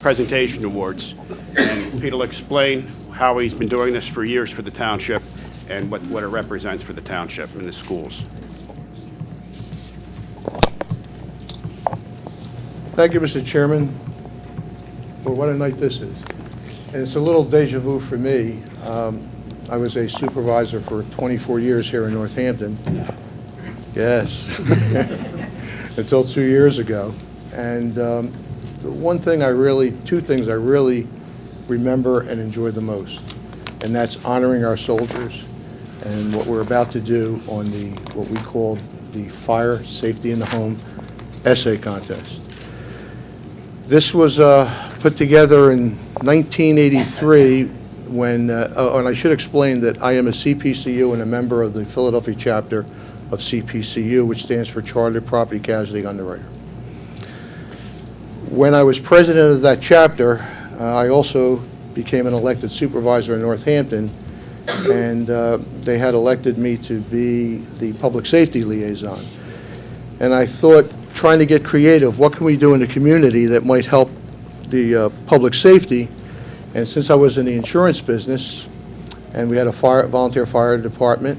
presentation awards. And Peter will explain how he's been doing this for years for the township and what it represents for the township and the schools. Thank you, Mr. Chairman. Well, what a night this is. And it's a little deja vu for me. I was a supervisor for 24 years here in Northampton. Yes. Until 2 years ago. And two things I really remember and enjoy the most. And that's honoring our soldiers and what we're about to do on what we call the Fire Safety in the Home essay contest. This was put together in 1983 when, and I should explain that I am a CPCU and a member of the Philadelphia chapter of CPCU, which stands for Chartered Property Casualty Underwriter. When I was president of that chapter, I also became an elected supervisor in Northampton, and they had elected me to be the public safety liaison. And I thought, trying to get creative, what can we do in the community that might help the public safety? And since I was in the insurance business, and we had a volunteer fire department,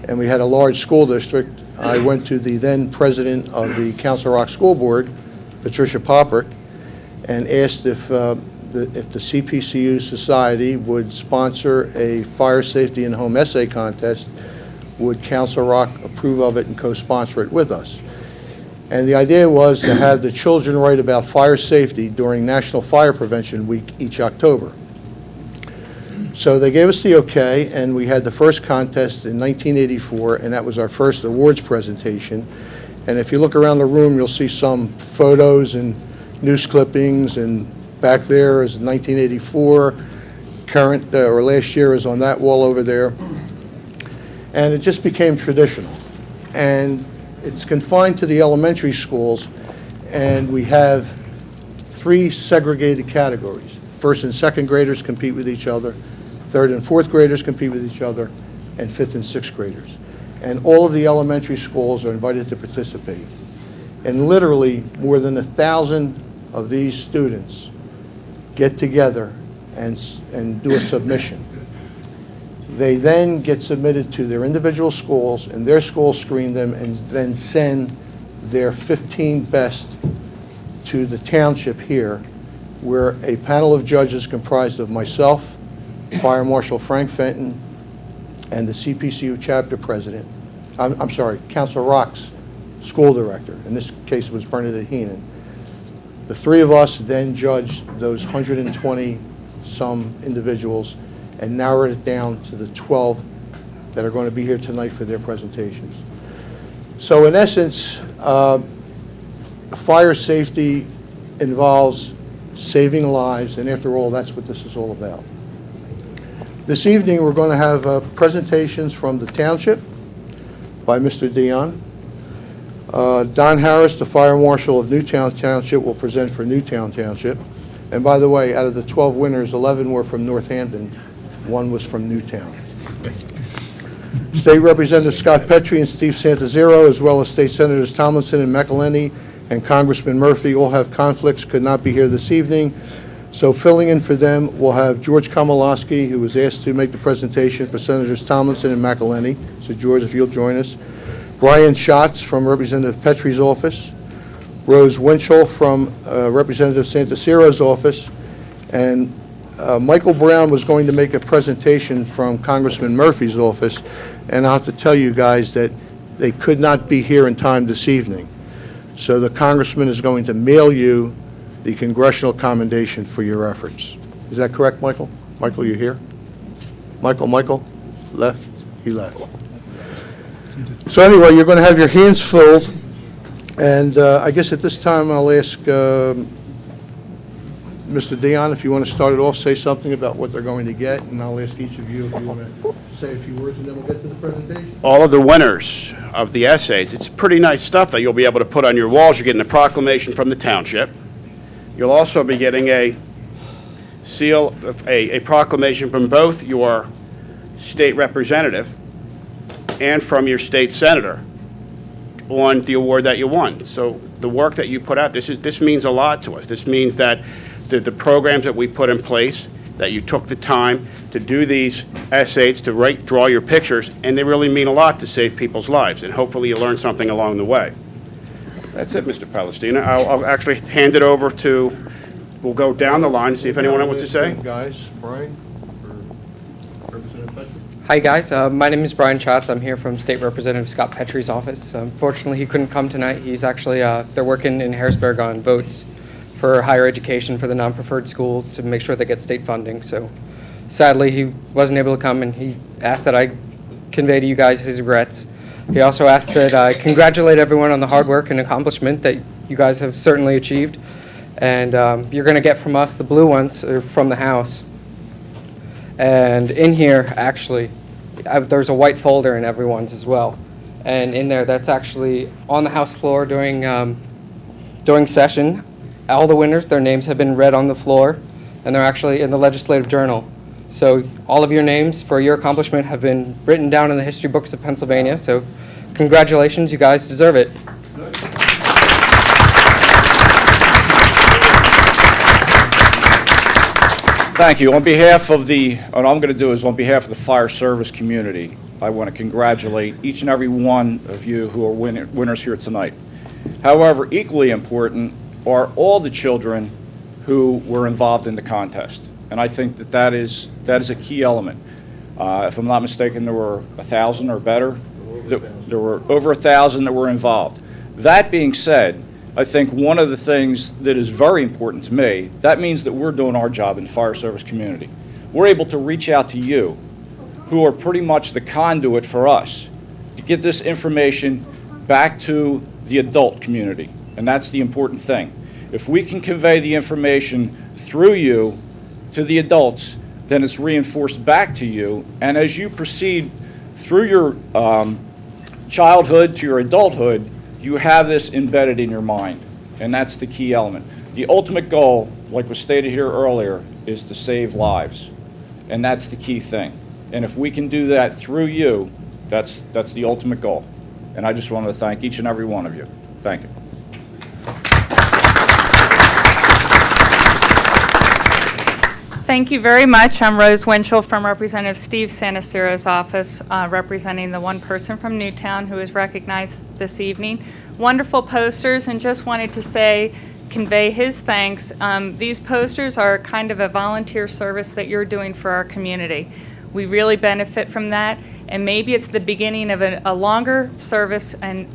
and we had a large school district, I went to the then president of the Council Rock School Board, Patricia Poppert, and asked if the CPCU Society would sponsor a fire safety in home essay contest. Would Council Rock approve of it and co-sponsor it with us? And the idea was to have the children write about fire safety during National Fire Prevention Week each October. So they gave us the okay, and we had the first contest in 1984, and that was our first awards presentation. And if you look around the room, you'll see some photos and news clippings, and back there is 1984. Current, or last year, is on that wall over there. And it just became traditional. And it's confined to the elementary schools, and we have 3 segregated categories. First and second graders compete with each other, third and fourth graders compete with each other, and fifth and sixth graders. And all of the elementary schools are invited to participate. And literally more than 1,000 of these students get together and do a submission. They then get submitted to their individual schools, and their schools screen them and then send their 15 best to the township here, where a panel of judges comprised of myself, Fire Marshal Frank Fenton, and the CPCU chapter president, I'm sorry, Council Rock's school director. In this case, it was Bernadette Heenan. The 3 of us then judged those 120-some individuals and narrowed it down to the 12 that are going to be here tonight for their presentations. So in essence, fire safety involves saving lives, and after all, that's what this is all about. This evening, we're going to have presentations from the township by Mr. Dion. Don Harris, the Fire Marshal of Newtown Township, will present for Newtown Township. And by the way, out of the 12 winners, 11 were from Northampton. 1 was from Newtown. State Representative Scott Petrie and Steve Santazero, as well as State Senators Tomlinson and McElhenney and Congressman Murphy, all have conflicts, could not be here this evening. So filling in for them, we'll have George Komolowski, who was asked to make the presentation for Senators Tomlinson and McElhenney. So George, if you'll join us. Brian Schatz from Representative Petrie's office. Rose Winchell from Representative Santacero's office. And Michael Brown was going to make a presentation from Congressman Murphy's office, and I'll have to tell you guys that they could not be here in time this evening. So the congressman is going to mail you the congressional commendation for your efforts. Is that correct, Michael? Michael, you here? Michael, left? He left. So anyway, you're going to have your hands filled, and I guess at this time I'll ask Mr. Dion, if you want to start it off, say something about what they're going to get, and I'll ask each of you if you want to say a few words, and then we'll get to the presentation. All of the winners of the essays, it's pretty nice stuff that you'll be able to put on your walls. You're getting a proclamation from the township. You'll also be getting a seal, a proclamation from both your state representative and from your state senator on the award that you won. So the work that you put out, this means a lot to us. This means that the programs that we put in place, that you took the time to do these essays, to draw your pictures, and they really mean a lot to save people's lives, and hopefully you learn something along the way. That's it, Mr. Palestina. I'll actually hand it over to, we'll go down the line, see if anyone wants to say. Guys, Brian, or Representative Petrie? Hi guys, my name is Brian Schatz. I'm here from State Representative Scott Petrie's office. Unfortunately, he couldn't come tonight. He's actually, they're working in Harrisburg on votes for higher education for the non-preferred schools to make sure they get state funding. So sadly, he wasn't able to come, and he asked that I convey to you guys his regrets. He also asked that I congratulate everyone on the hard work and accomplishment that you guys have certainly achieved. And you're going to get from us the blue ones from the House. And in here, actually, there's a white folder in everyone's as well. And in there, that's actually on the House floor during session. All the winners, their names have been read on the floor, and they're actually in the Legislative Journal. So all of your names for your accomplishment have been written down in the history books of Pennsylvania. So congratulations, you guys deserve it. Thank you. On behalf of what I'm going to do is on behalf of the fire service community, I want to congratulate each and every one of you who are winners here tonight. However, equally important are all the children who were involved in the contest. And I think that is a key element. If I'm not mistaken, there were 1,000 or better. There were over 1,000 that were involved. That being said, I think one of the things that is very important to me, that means that we're doing our job in the fire service community. We're able to reach out to you, who are pretty much the conduit for us, to get this information back to the adult community. And that's the important thing. If we can convey the information through you to the adults, then it's reinforced back to you. And as you proceed through your childhood to your adulthood, you have this embedded in your mind. And that's the key element. The ultimate goal, like was stated here earlier, is to save lives. And that's the key thing. And if we can do that through you, that's the ultimate goal. And I just want to thank each and every one of you. Thank you. Thank you very much. I'm Rose Winchell from Representative Steve Sanasiro's office, representing the one person from Newtown who is recognized this evening. Wonderful posters, and just wanted to convey his thanks. These posters are kind of a volunteer service that you're doing for our community. We really benefit from that, and maybe it's the beginning of a longer service and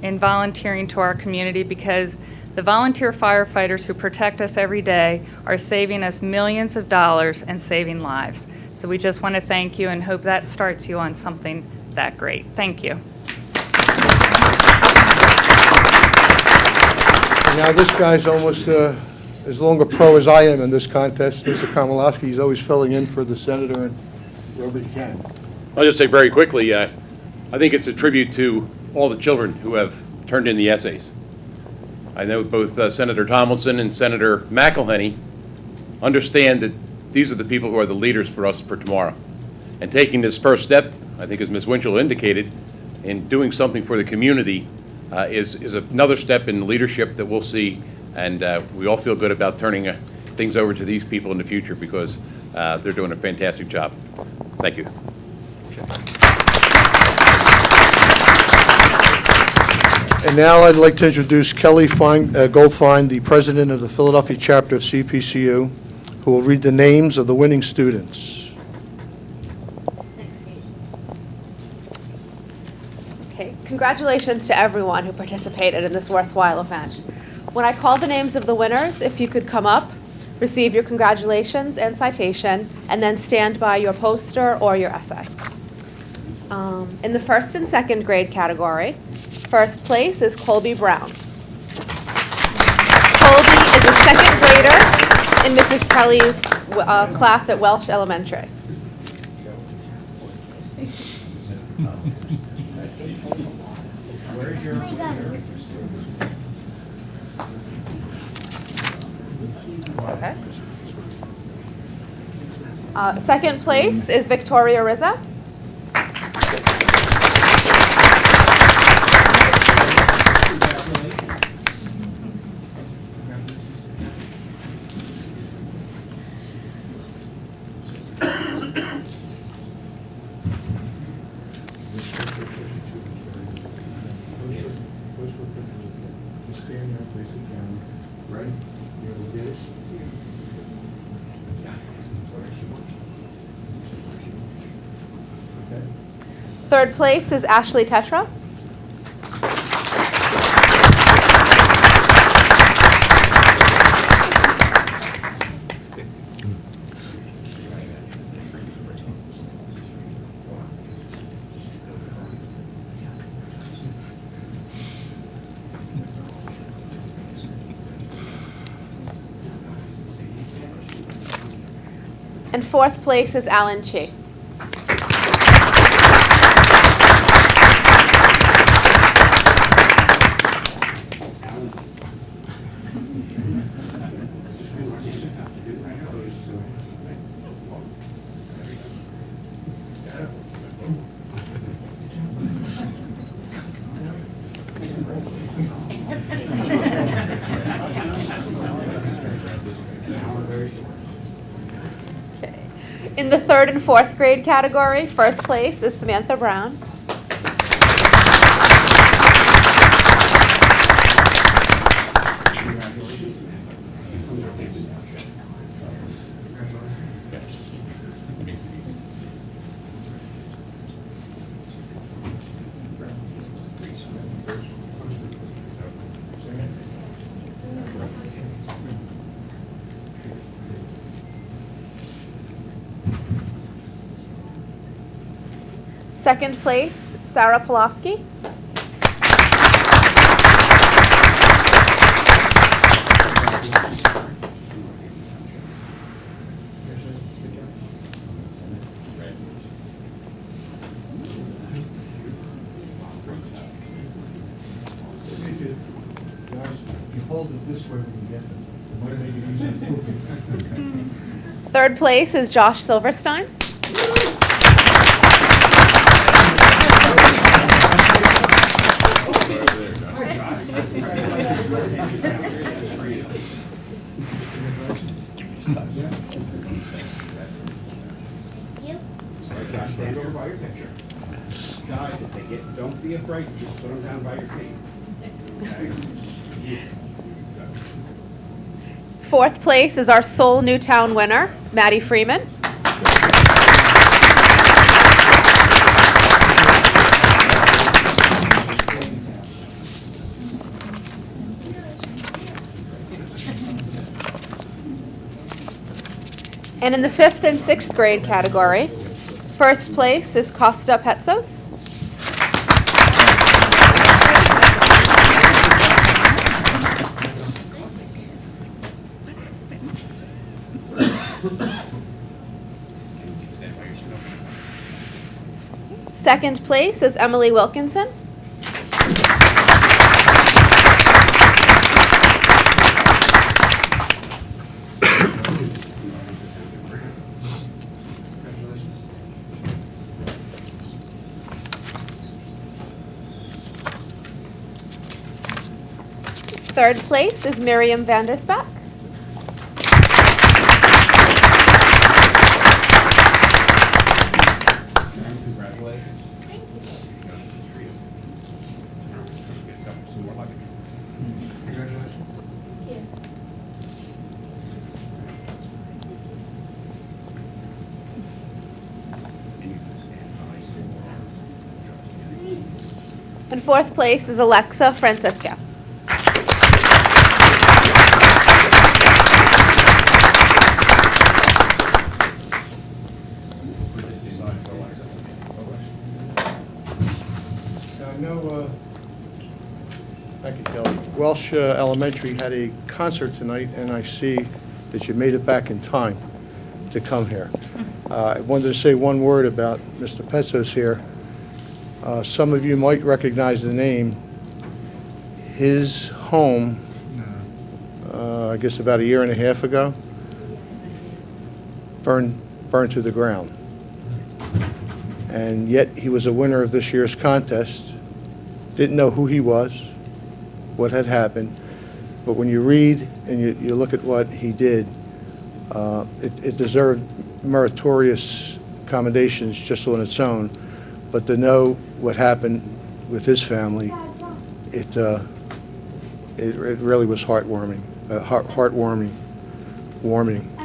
in volunteering to our community, because the volunteer firefighters who protect us every day are saving us millions of dollars and saving lives. So we just want to thank you and hope that starts you on something that great. Thank you. Now, this guy's almost as long a pro as I am in this contest. Mr. Komolowski, he's always filling in for the senator and wherever he can. I'll just say very quickly, I think it's a tribute to all the children who have turned in the essays. I know both Senator Tomlinson and Senator McElhenney understand that these are the people who are the leaders for us for tomorrow. And taking this first step, I think as Ms. Winchell indicated, in doing something for the community is another step in leadership that we'll see, and we all feel good about turning things over to these people in the future, because they're doing a fantastic job. Thank you. And now I'd like to introduce Kelly Goldfein, the president of the Philadelphia chapter of CPCU, who will read the names of the winning students. Okay, congratulations to everyone who participated in this worthwhile event. When I call the names of the winners, if you could come up, receive your congratulations and citation, and then stand by your poster or your essay. In the first and second grade category, first place is Colby Brown. Colby is a second grader in Mrs. Kelly's class at Welsh Elementary. Okay. Second place is Victoria Rizza. Third place is Ashley Tetra. And fourth place is Alan Chi. In the third and fourth grade category, first place is Samantha Brown. Second place, Sarah Pulaski. Third place is Josh Silverstein. Josh, stand over by your picture. Guys, if they get, don't be afraid, just put them down by your feet. Okay? Fourth place is our sole Newtown winner, Maddie Freeman. And in the fifth and sixth grade category, first place is Costa Petsos. Second place is Emily Wilkinson. Third place is Miriam Vandersback. Congratulations. Thank you. Some more luggage. Congratulations. Thank you. And fourth place is Alexa Francisco. I know, thank you, Kelly. Welsh Elementary had a concert tonight, and I see that you made it back in time to come here. I wanted to say one word about Mr. Petsos here. Some of you might recognize the name. His home, I guess about a year and a half ago, burned to the ground. And yet he was a winner of this year's contest. Didn't know who he was, what had happened, but when you read and you look at what he did, it deserved meritorious commendations just on its own, but to know what happened with his family, it really was heartwarming, warming.